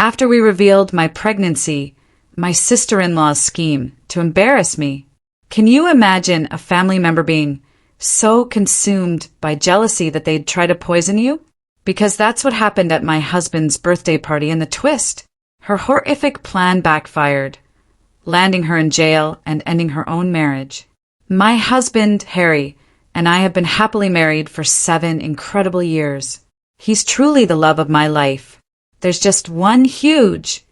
After we revealed my pregnancy, my sister-in-law's scheme to embarrass me. Can you imagine a family member being so consumed by jealousy that they'd try to poison you? Because that's what happened at my husband's birthday party, and the twist. Her horrific plan backfired, landing her in jail and ending her own marriage. My husband, Harry, and I have been happily married for 7 incredible years. He's truly the love of my life. There's just one huge,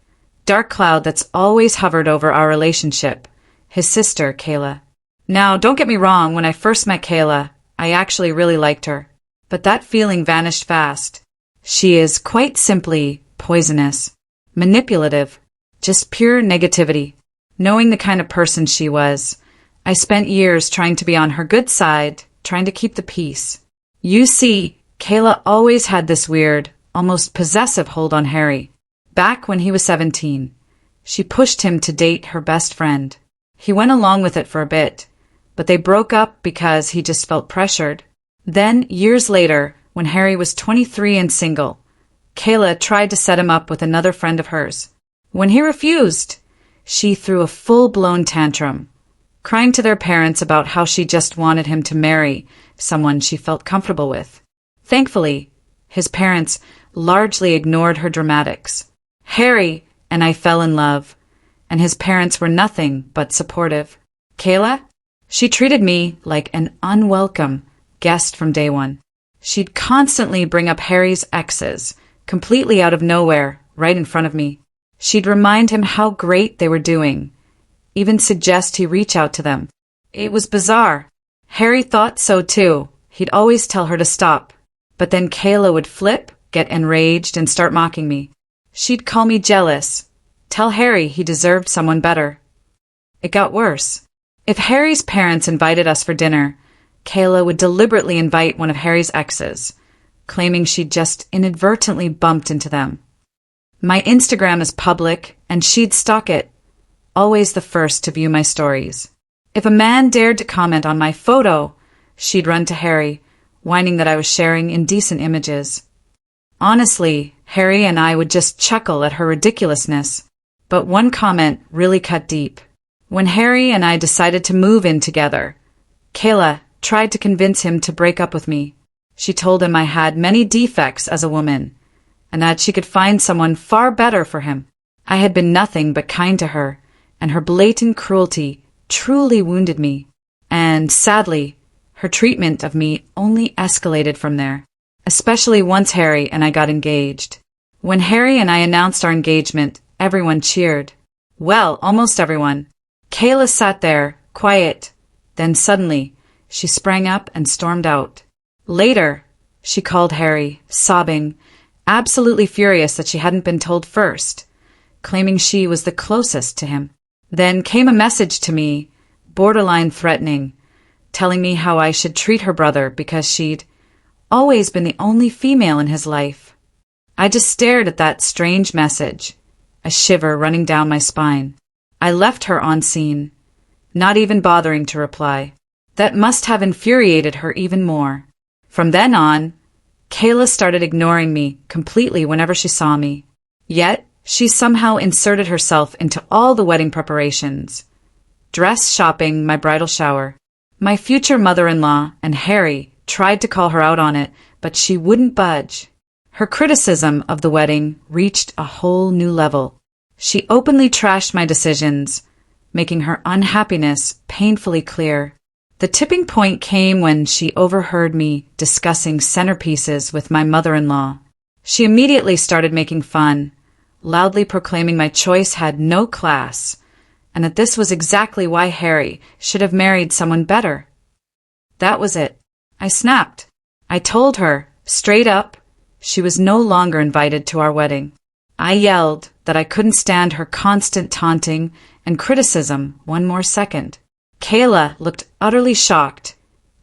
dark cloud that's always hovered over our relationship. His sister, Kayla. Now, don't get me wrong, when I first met Kayla, I actually really liked her. But that feeling vanished fast. She is quite simply poisonous, manipulative, just pure negativity. Knowing the kind of person she was, I spent years trying to be on her good side, trying to keep the peace. You see, Kayla always had this weird, almost possessive hold on Harry. Back when he was 17, she pushed him to date her best friend. He went along with it for a bit, but they broke up because he just felt pressured. Then, years later, when Harry was 23 and single, Kayla tried to set him up with another friend of hers. When he refused, she threw a full-blown tantrum, crying to their parents about how she just wanted him to marry someone she felt comfortable with. Thankfully, his parents largely ignored her dramatics. Harry and I fell in love, and his parents were nothing but supportive. Kayla? She treated me like an unwelcome guest from day one. She'd constantly bring up Harry's exes, completely out of nowhere, right in front of me. She'd remind him how great they were doing, even suggest he reach out to them. It was bizarre. Harry thought so too. He'd always tell her to stop. But then Kayla would flip, get enraged, and start mocking me. She'd call me jealous, tell Harry he deserved someone better. It got worse. If Harry's parents invited us for dinner, Kayla would deliberately invite one of Harry's exes, claiming she'd just inadvertently bumped into them. My Instagram is public, and she'd stalk it, always the first to view my stories. If a man dared to comment on my photo, she'd run to Harry, whining that I was sharing indecent images. Honestly, Harry and I would just chuckle at her ridiculousness, but one comment really cut deep. When Harry and I decided to move in together, Kayla tried to convince him to break up with me. She told him I had many defects as a woman, and that she could find someone far better for him. I had been nothing but kind to her, and her blatant cruelty truly wounded me. And sadly, her treatment of me only escalated from there, especially once Harry and I got engaged. When Harry and I announced our engagement, everyone cheered. Well, almost everyone. Kayla sat there, quiet. Then suddenly, she sprang up and stormed out. Later, she called Harry, sobbing, absolutely furious that she hadn't been told first, claiming she was the closest to him. Then came a message to me, borderline threatening, telling me how I should treat her brother because she'd always been the only female in his life. I just stared at that strange message, a shiver running down my spine. I left her on scene, not even bothering to reply. That must have infuriated her even more. From then on, Kayla started ignoring me completely whenever she saw me. Yet, she somehow inserted herself into all the wedding preparations. Dress shopping, my bridal shower. My future mother-in-law and Harry tried to call her out on it, but she wouldn't budge. Her criticism of the wedding reached a whole new level. She openly trashed my decisions, making her unhappiness painfully clear. The tipping point came when she overheard me discussing centerpieces with my mother-in-law. She immediately started making fun, loudly proclaiming my choice had no class, and that this was exactly why Harry should have married someone better. That was it. I snapped. I told her, straight up, she was no longer invited to our wedding. I yelled that I couldn't stand her constant taunting and criticism one more second. Kayla looked utterly shocked,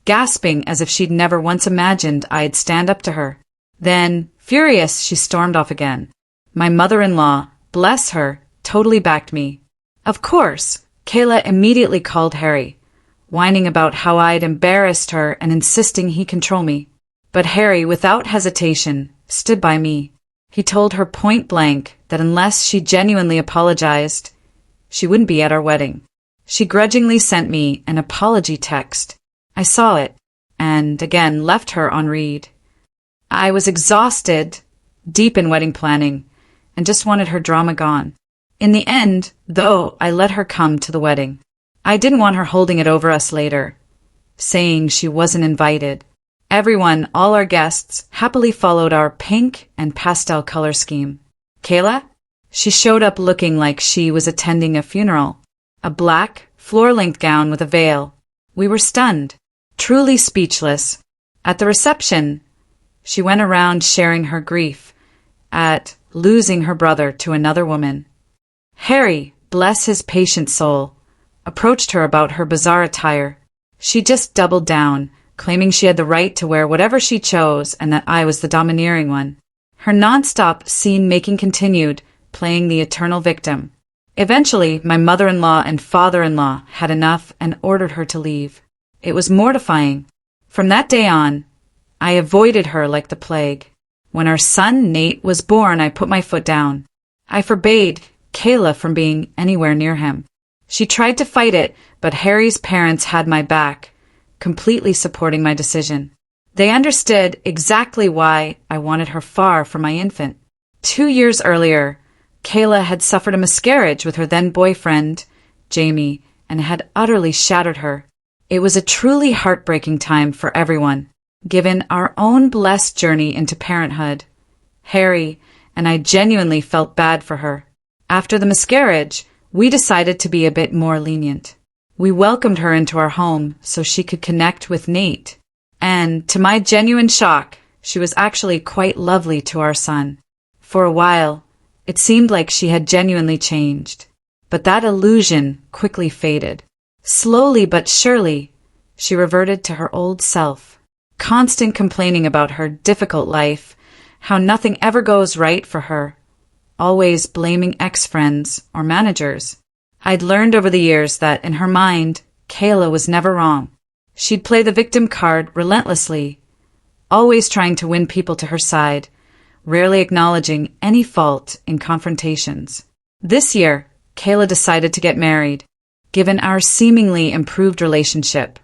gasping as if she'd never once imagined I'd stand up to her. Then, furious, she stormed off again. My mother-in-law, bless her, totally backed me. Of course, Kayla immediately called Harry, whining about how I'd embarrassed her and insisting he control me. But Harry, without hesitation, stood by me. He told her point blank that unless she genuinely apologized, she wouldn't be at our wedding. She grudgingly sent me an apology text. I saw it, and again left her on read. I was exhausted, deep in wedding planning, and just wanted her drama gone. In the end, though, I let her come to the wedding. I didn't want her holding it over us later, saying she wasn't invited. Everyone, all our guests, happily followed our pink and pastel color scheme. Kayla? She showed up looking like she was attending a funeral. A black, floor-length gown with a veil. We were stunned, truly speechless. At the reception, she went around sharing her grief at losing her brother to another woman. Harry, bless his patient soul, approached her about her bizarre attire. She just doubled down, claiming she had the right to wear whatever she chose and that I was the domineering one. Her non-stop scene-making continued, playing the eternal victim. Eventually, my mother-in-law and father-in-law had enough and ordered her to leave. It was mortifying. From that day on, I avoided her like the plague. When our son, Nate, was born, I put my foot down. I forbade Kayla from being anywhere near him. She tried to fight it, but Harry's parents had my back, completely supporting my decision. They understood exactly why I wanted her far from my infant. 2 years earlier, Kayla had suffered a miscarriage with her then-boyfriend, Jamie, and had utterly shattered her. It was a truly heartbreaking time for everyone, given our own blessed journey into parenthood. Harry and I genuinely felt bad for her. After the miscarriage, we decided to be a bit more lenient. We welcomed her into our home so she could connect with Nate. And, to my genuine shock, she was actually quite lovely to our son. For a while, it seemed like she had genuinely changed. But that illusion quickly faded. Slowly but surely, she reverted to her old self. Constant complaining about her difficult life, how nothing ever goes right for her. Always blaming ex-friends or managers. I'd learned over the years that, in her mind, Kayla was never wrong. She'd play the victim card relentlessly, always trying to win people to her side, rarely acknowledging any fault in confrontations. This year, Kayla decided to get married. Given our seemingly improved relationship,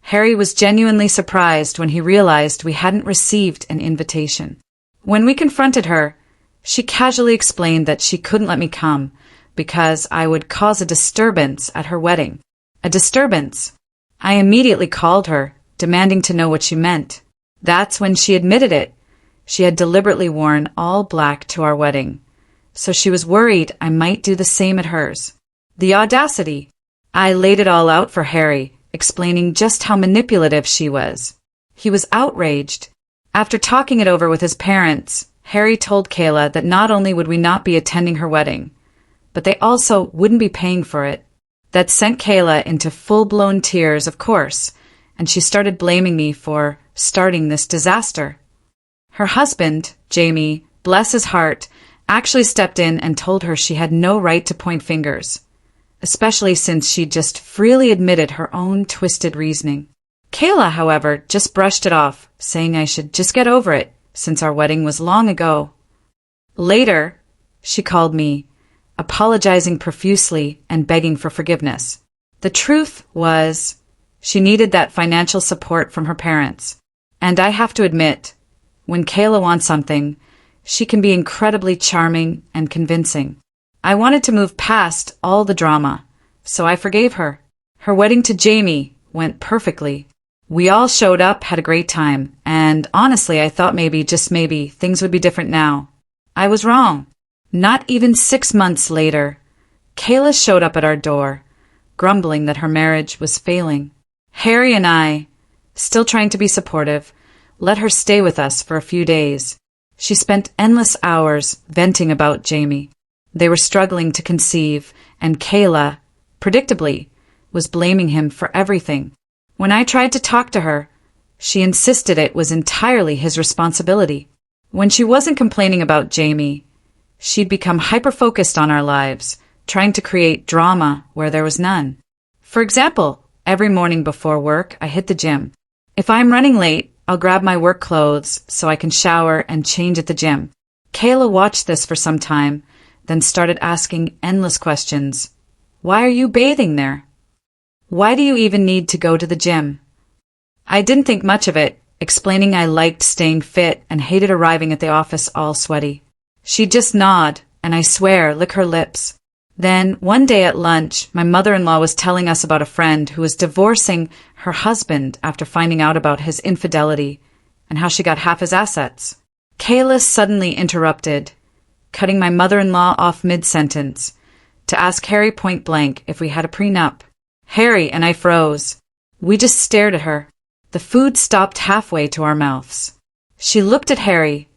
Harry was genuinely surprised when he realized we hadn't received an invitation. When we confronted her, she casually explained that she couldn't let me come because I would cause a disturbance at her wedding. A disturbance? I immediately called her, demanding to know what she meant. That's when she admitted it. She had deliberately worn all black to our wedding, so she was worried I might do the same at hers. The audacity! I laid it all out for Harry, explaining just how manipulative she was. He was outraged. After talking it over with his parents, Harry told Kayla that not only would we not be attending her wedding, but they also wouldn't be paying for it. That sent Kayla into full-blown tears, of course, and she started blaming me for starting this disaster. Her husband, Jamie, bless his heart, actually stepped in and told her she had no right to point fingers, especially since she'd just freely admitted her own twisted reasoning. Kayla, however, just brushed it off, saying I should just get over it, since our wedding was long ago. Later, she called me, apologizing profusely and begging for forgiveness. The truth was, she needed that financial support from her parents. And I have to admit, when Kayla wants something, she can be incredibly charming and convincing. I wanted to move past all the drama, so I forgave her. Her wedding to Jamie went perfectly. We all showed up, had a great time, and honestly, I thought maybe, just maybe, things would be different now. I was wrong. Not even 6 months later, Kayla showed up at our door, grumbling that her marriage was failing. Harry and I, still trying to be supportive, let her stay with us for a few days. She spent endless hours venting about Jamie. They were struggling to conceive, and Kayla, predictably, was blaming him for everything. When I tried to talk to her, she insisted it was entirely his responsibility. When she wasn't complaining about Jamie, she'd become hyper-focused on our lives, trying to create drama where there was none. For example, every morning before work, I hit the gym. If I'm running late, I'll grab my work clothes so I can shower and change at the gym. Kayla watched this for some time, then started asking endless questions. Why are you bathing there? Why do you even need to go to the gym? I didn't think much of it, explaining I liked staying fit and hated arriving at the office all sweaty. She'd just nod, and I swear, lick her lips. Then, one day at lunch, my mother-in-law was telling us about a friend who was divorcing her husband after finding out about his infidelity and how she got half his assets. Kayla suddenly interrupted, cutting my mother-in-law off mid-sentence, to ask Harry point blank if we had a prenup. Harry and I froze. We just stared at her. The food stopped halfway to our mouths. She looked at Harry,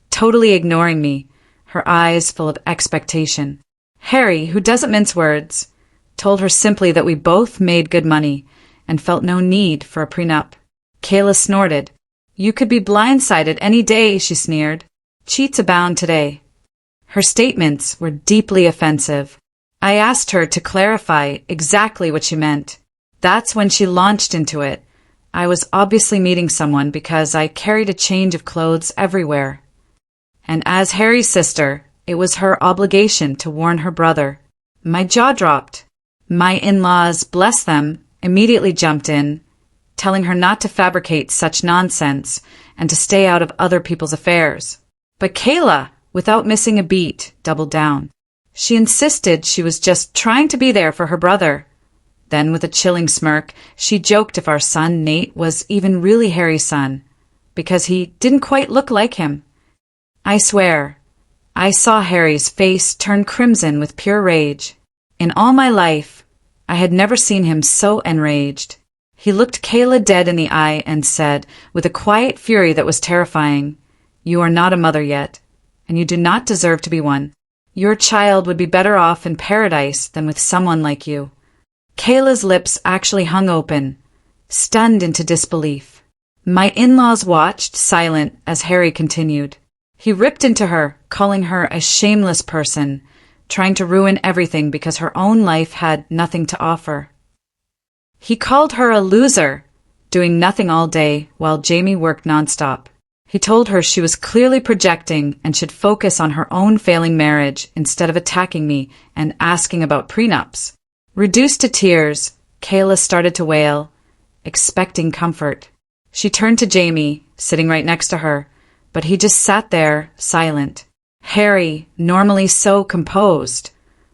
totally ignoring me, her eyes full of expectation. Harry, who doesn't mince words, told her simply that we both made good money and felt no need for a prenup. Kayla snorted. You could be blindsided any day, she sneered. Cheats abound today. Her statements were deeply offensive. I asked her to clarify exactly what she meant. That's when she launched into it. I was obviously meeting someone because I carried a change of clothes everywhere. And as Harry's sister, it was her obligation to warn her brother. My jaw dropped. My in-laws, bless them, immediately jumped in, telling her not to fabricate such nonsense and to stay out of other people's affairs. But Kayla, without missing a beat, doubled down. She insisted she was just trying to be there for her brother. Then, with a chilling smirk, she joked if our son, Nate, was even really Harry's son, because he didn't quite look like him. I swear, I saw Harry's face turn crimson with pure rage. In all my life, I had never seen him so enraged. He looked Kayla dead in the eye and said, with a quiet fury that was terrifying, You are not a mother yet, and you do not deserve to be one. Your child would be better off in paradise than with someone like you. Kayla's lips actually hung open, stunned into disbelief. My in-laws watched, silent, as Harry continued. He ripped into her, calling her a shameless person, trying to ruin everything because her own life had nothing to offer. He called her a loser, doing nothing all day while Jamie worked nonstop. He told her she was clearly projecting and should focus on her own failing marriage instead of attacking me and asking about prenups. Reduced to tears, Kayla started to wail, expecting comfort. She turned to Jamie, sitting right next to her, but he just sat there, silent. Harry, normally so composed,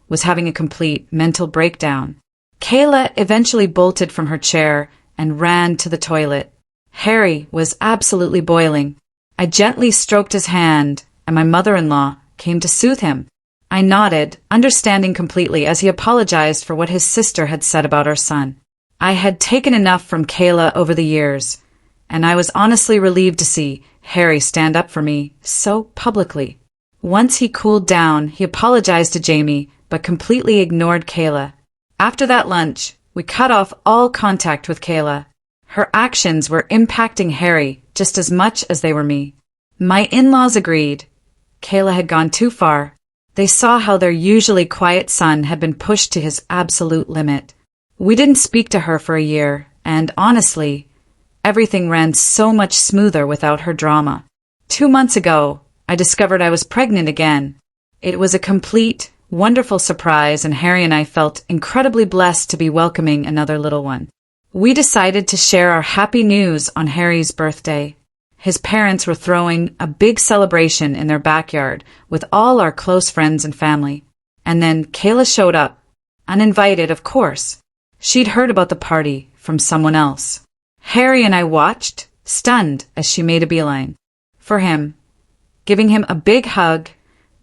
was having a complete mental breakdown. Kayla eventually bolted from her chair and ran to the toilet. Harry was absolutely boiling. I gently stroked his hand, and my mother-in-law came to soothe him. I nodded, understanding completely as he apologized for what his sister had said about our son. I had taken enough from Kayla over the years, and I was honestly relieved to see Harry stand up for me so publicly. Once he cooled down, he apologized to Jamie, but completely ignored Kayla. After that lunch, we cut off all contact with Kayla. Her actions were impacting Harry just as much as they were me. My in-laws agreed. Kayla had gone too far. They saw how their usually quiet son had been pushed to his absolute limit. We didn't speak to her for a year, and honestly, everything ran so much smoother without her drama. 2 months ago, I discovered I was pregnant again. It was a complete, wonderful surprise, and Harry and I felt incredibly blessed to be welcoming another little one. We decided to share our happy news on Harry's birthday. His parents were throwing a big celebration in their backyard with all our close friends and family. And then Kayla showed up, uninvited, of course. She'd heard about the party from someone else. Harry and I watched, stunned, as she made a beeline for him, giving him a big hug,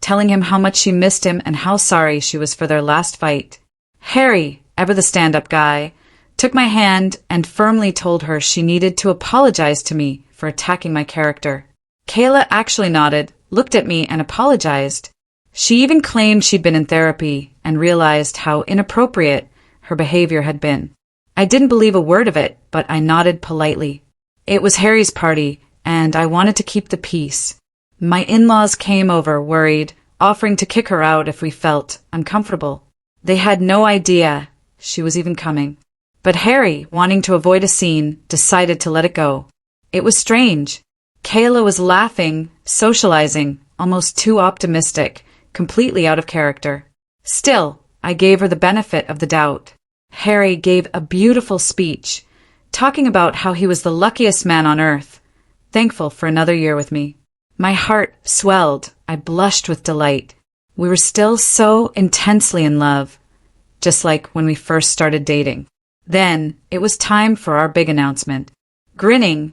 telling him how much she missed him and how sorry she was for their last fight. Harry, ever the stand-up guy, took my hand and firmly told her she needed to apologize to me for attacking my character. Kayla actually nodded, looked at me, and apologized. She even claimed she'd been in therapy and realized how inappropriate her behavior had been. I didn't believe a word of it, but I nodded politely. It was Harry's party, and I wanted to keep the peace. My in-laws came over, worried, offering to kick her out if we felt uncomfortable. They had no idea she was even coming. But Harry, wanting to avoid a scene, decided to let it go. It was strange. Kayla was laughing, socializing, almost too optimistic, completely out of character. Still, I gave her the benefit of the doubt. Harry gave a beautiful speech, talking about how he was the luckiest man on earth, thankful for another year with me. My heart swelled. I blushed with delight. We were still so intensely in love, just like when we first started dating. Then, it was time for our big announcement. Grinning,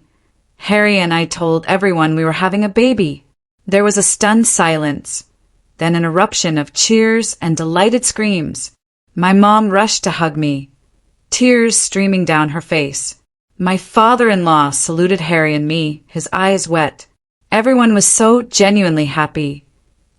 Harry and I told everyone we were having a baby. There was a stunned silence, then an eruption of cheers and delighted screams. My mom rushed to hug me, tears streaming down her face. My father-in-law saluted Harry and me, his eyes wet. Everyone was so genuinely happy,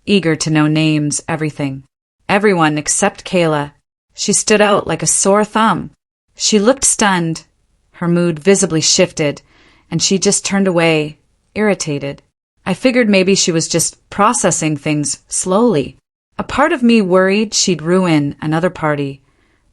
eager to know names, everything. Everyone except Kayla. She stood out like a sore thumb. She looked stunned. Her mood visibly shifted, and she just turned away, irritated. I figured maybe she was just processing things slowly. A part of me worried she'd ruin another party,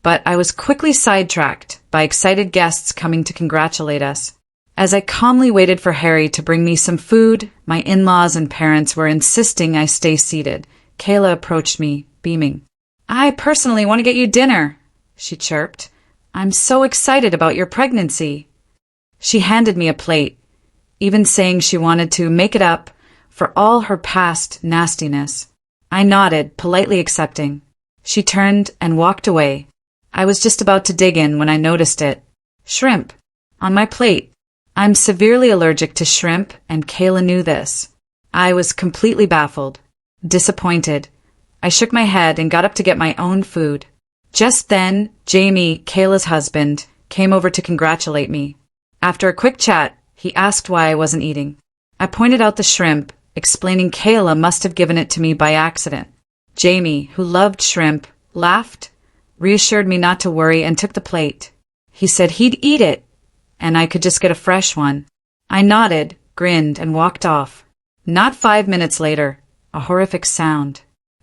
but I was quickly sidetracked by excited guests coming to congratulate us. As I calmly waited for Harry to bring me some food, my in-laws and parents were insisting I stay seated. Kayla approached me, beaming. "I personally want to get you dinner," she chirped. "I'm so excited about your pregnancy." She handed me a plate, even saying she wanted to make it up for all her past nastiness. I nodded, politely accepting. She turned and walked away. I was just about to dig in when I noticed it. Shrimp. On my plate. I'm severely allergic to shrimp, and Kayla knew this. I was completely baffled, disappointed. I shook my head and got up to get my own food. Just then, Jamie, Kayla's husband, came over to congratulate me. After a quick chat, he asked why I wasn't eating. I pointed out the shrimp, explaining Kayla must have given it to me by accident. Jamie, who loved shrimp, laughed, reassured me not to worry, and took the plate. He said he'd eat it, and I could just get a fresh one. I nodded, grinned, and walked off. Not 5 minutes later, a horrific sound.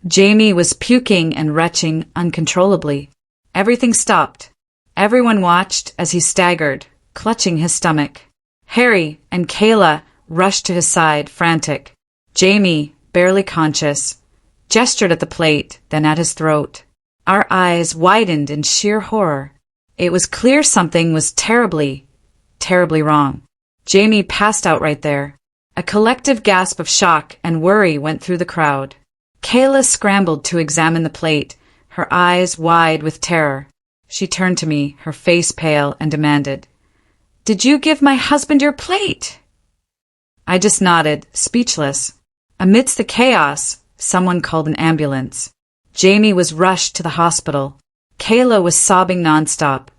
Jamie was puking and retching uncontrollably. Everything stopped. Everyone watched as he staggered, clutching his stomach. Harry and Kayla rushed to his side, frantic. Jamie, barely conscious, gestured at the plate, then at his throat. Our eyes widened in sheer horror. It was clear something was terribly, terribly wrong. Jamie passed out right there. A collective gasp of shock and worry went through the crowd. Kayla scrambled to examine the plate, her eyes wide with terror. She turned to me, her face pale, and demanded, "Did you give my husband your plate?" I just nodded, speechless. Amidst the chaos, someone called an ambulance. Jamie was rushed to the hospital. Kayla was sobbing nonstop,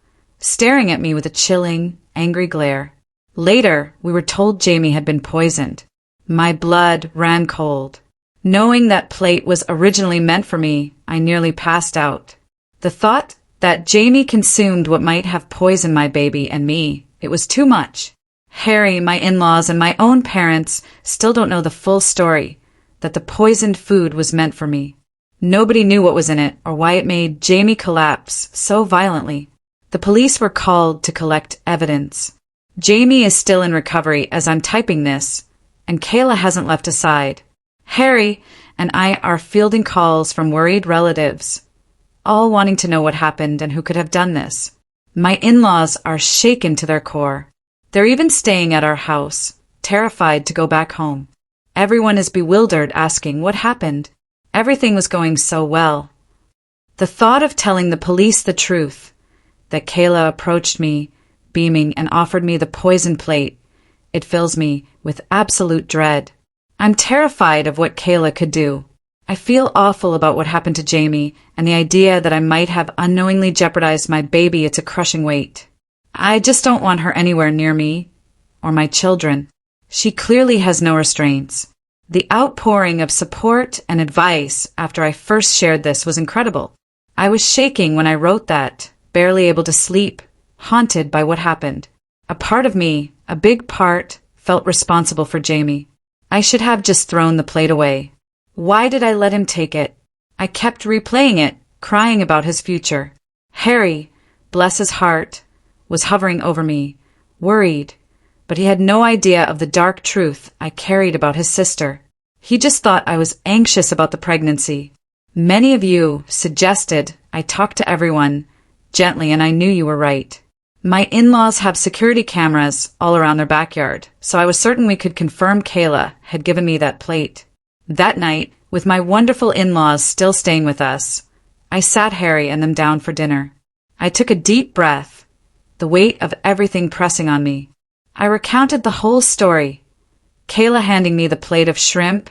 staring at me with a chilling, angry glare. Later, we were told Jamie had been poisoned. My blood ran cold. Knowing that plate was originally meant for me, I nearly passed out. The thought that Jamie consumed what might have poisoned my baby and me, it was too much. Harry, my in-laws, and my own parents still don't know the full story, that the poisoned food was meant for me. Nobody knew what was in it or why it made Jamie collapse so violently. The police were called to collect evidence. Jamie is still in recovery as I'm typing this, and Kayla hasn't left his side. Harry and I are fielding calls from worried relatives, all wanting to know what happened and who could have done this. My in-laws are shaken to their core. They're even staying at our house, terrified to go back home. Everyone is bewildered, asking what happened. Everything was going so well. The thought of telling the police the truth, that Kayla approached me, beaming, and offered me the poison plate, it fills me with absolute dread. I'm terrified of what Kayla could do. I feel awful about what happened to Jamie, and the idea that I might have unknowingly jeopardized my baby, it's a crushing weight. I just don't want her anywhere near me, or my children. She clearly has no restraints. The outpouring of support and advice after I first shared this was incredible. I was shaking when I wrote that, barely able to sleep, haunted by what happened. A part of me, a big part, felt responsible for Jamie. I should have just thrown the plate away. Why did I let him take it? I kept replaying it, crying about his future. Harry, bless his heart, was hovering over me, worried, but he had no idea of the dark truth I carried about his sister. He just thought I was anxious about the pregnancy. Many of you suggested I talk to everyone gently, and I knew you were right. My in-laws have security cameras all around their backyard, so I was certain we could confirm Kayla had given me that plate. That night, with my wonderful in-laws still staying with us, I sat Harry and them down for dinner. I took a deep breath, the weight of everything pressing on me. I recounted the whole story. Kayla handing me the plate of shrimp,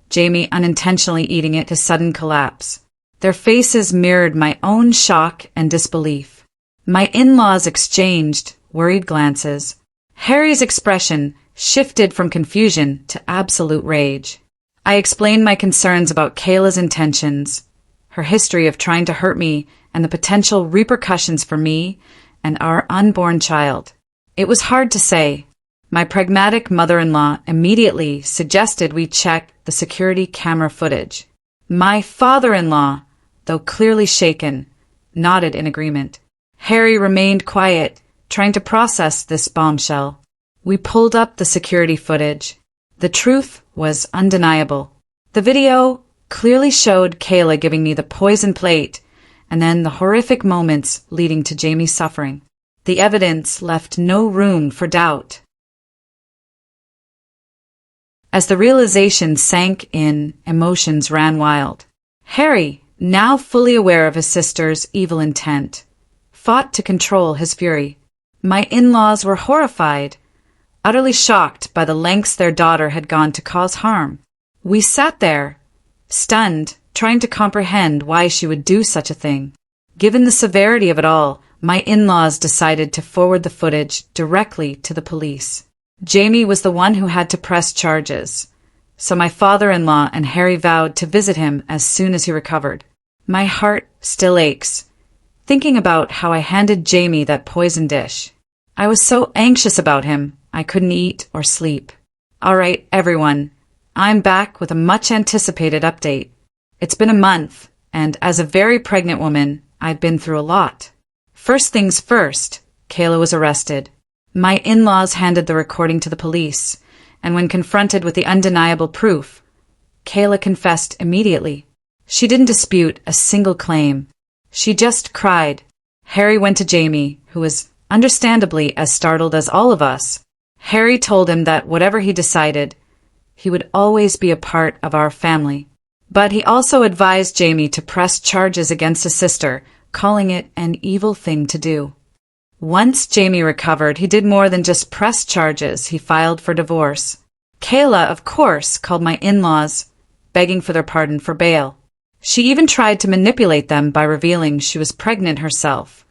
Jamie unintentionally eating it to sudden collapse. Their faces mirrored my own shock and disbelief. My in-laws exchanged worried glances. Harry's expression shifted from confusion to absolute rage. I explained my concerns about Kayla's intentions, her history of trying to hurt me, and the potential repercussions for me and our unborn child. It was hard to say. My pragmatic mother-in-law immediately suggested we check the security camera footage. My father-in-law, though clearly shaken, nodded in agreement. Harry remained quiet, trying to process this bombshell. We pulled up the security footage. The truth was undeniable. The video clearly showed Kayla giving me the poison plate, and then the horrific moments leading to Jamie's suffering. The evidence left no room for doubt. As the realization sank in, emotions ran wild. Harry, now fully aware of his sister's evil intent, fought to control his fury. My in-laws were horrified, utterly shocked by the lengths their daughter had gone to cause harm. We sat there, stunned, trying to comprehend why she would do such a thing. Given the severity of it all, my in-laws decided to forward the footage directly to the police. Jamie was the one who had to press charges, so my father-in-law and Harry vowed to visit him as soon as he recovered. My heart still aches, thinking about how I handed Jamie that poison dish. I was so anxious about him, I couldn't eat or sleep. All right, everyone, I'm back with a much-anticipated update. It's been a month, and as a very pregnant woman, I've been through a lot. First things first, Kayla was arrested. My in-laws handed the recording to the police, and when confronted with the undeniable proof, Kayla confessed immediately. She didn't dispute a single claim. She just cried. Harry went to Jamie, who was understandably as startled as all of us. Harry told him that whatever he decided, he would always be a part of our family. But he also advised Jamie to press charges against his sister, calling it an evil thing to do. Once Jamie recovered, he did more than just press charges. He filed for divorce. Kayla, of course, called my in-laws, begging for their pardon for bail. She even tried to manipulate them by revealing she was pregnant herself,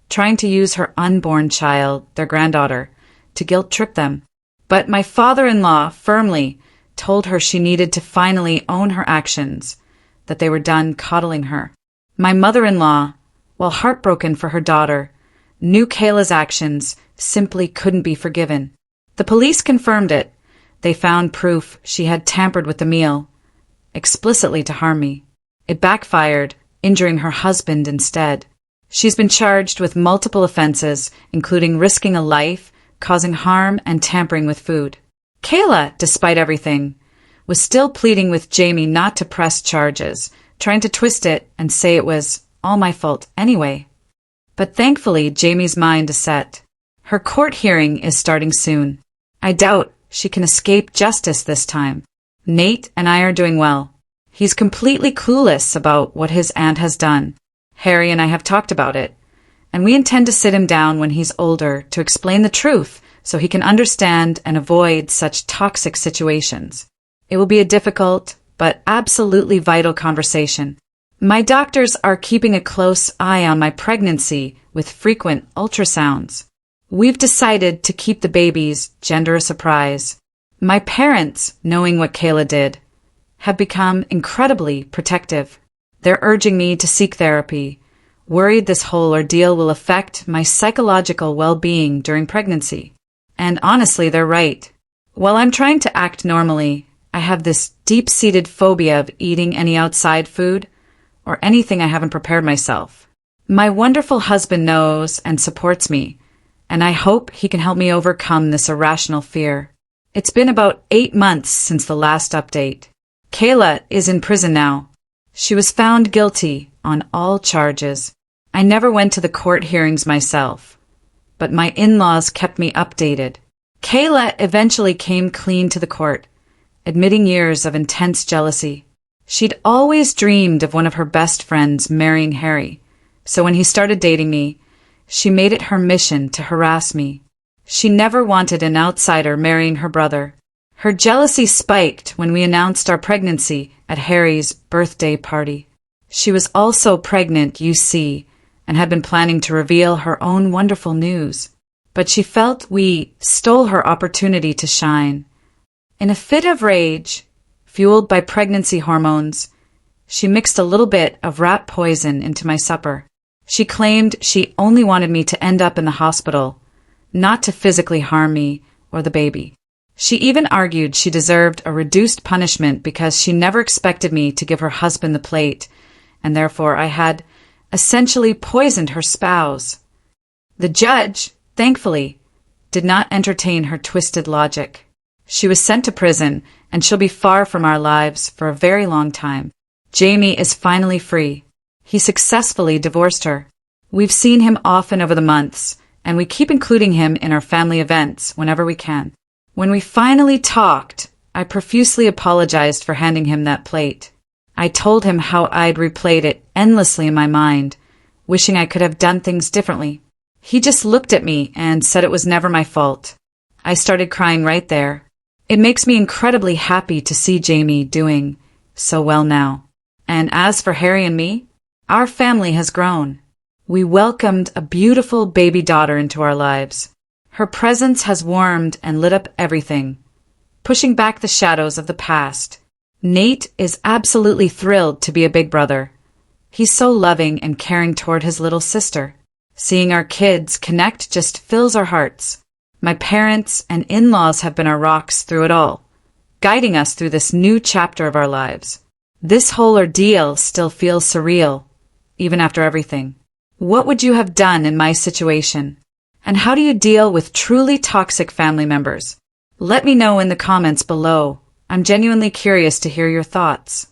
trying to use her unborn child, their granddaughter, to guilt-trip them. But my father-in-law firmly told her she needed to finally own her actions, that they were done coddling her. My mother-in-law, while heartbroken for her daughter, knew Kayla's actions simply couldn't be forgiven. The police confirmed it. They found proof she had tampered with the meal, explicitly to harm me. It backfired, injuring her husband instead. She's been charged with multiple offenses, including risking a life, causing harm, and tampering with food. Kayla, despite everything, was still pleading with Jamie not to press charges, trying to twist it and say it was all my fault anyway. But thankfully, Jamie's mind is set. Her court hearing is starting soon. I doubt she can escape justice this time. Nate and I are doing well. He's completely clueless about what his aunt has done. Harry and I have talked about it, and we intend to sit him down when he's older to explain the truth so he can understand and avoid such toxic situations. It will be a difficult, but absolutely vital conversation. My doctors are keeping a close eye on my pregnancy with frequent ultrasounds. We've decided to keep the baby's gender a surprise. My parents, knowing what Kayla did, have become incredibly protective. They're urging me to seek therapy, worried this whole ordeal will affect my psychological well-being during pregnancy. And honestly, they're right. While I'm trying to act normally, I have this deep-seated phobia of eating any outside food or anything I haven't prepared myself. My wonderful husband knows and supports me, and I hope he can help me overcome this irrational fear. It's been about 8 months since the last update. Kayla is in prison now. She was found guilty on all charges. I never went to the court hearings myself, but my in-laws kept me updated. Kayla eventually came clean to the court, admitting years of intense jealousy. She'd always dreamed of one of her best friends marrying Harry, so when he started dating me, she made it her mission to harass me. She never wanted an outsider marrying her brother. Her jealousy spiked when we announced our pregnancy at Harry's birthday party. She was also pregnant, you see, and had been planning to reveal her own wonderful news. But she felt we stole her opportunity to shine. In a fit of rage, fueled by pregnancy hormones, she mixed a little bit of rat poison into my supper. She claimed she only wanted me to end up in the hospital, not to physically harm me or the baby. She even argued she deserved a reduced punishment because she never expected me to give her husband the plate, and therefore I had essentially poisoned her spouse. The judge, thankfully, did not entertain her twisted logic. She was sent to prison, and she'll be far from our lives for a very long time. Jamie is finally free. He successfully divorced her. We've seen him often over the months, and we keep including him in our family events whenever we can. When we finally talked, I profusely apologized for handing him that plate. I told him how I'd replayed it endlessly in my mind, wishing I could have done things differently. He just looked at me and said it was never my fault. I started crying right there. It makes me incredibly happy to see Jamie doing so well now. And as for Harry and me, our family has grown. We welcomed a beautiful baby daughter into our lives. Her presence has warmed and lit up everything, pushing back the shadows of the past. Nate is absolutely thrilled to be a big brother. He's so loving and caring toward his little sister. Seeing our kids connect just fills our hearts. My parents and in-laws have been our rocks through it all, guiding us through this new chapter of our lives. This whole ordeal still feels surreal, even after everything. What would you have done in my situation? And how do you deal with truly toxic family members? Let me know in the comments below. I'm genuinely curious to hear your thoughts.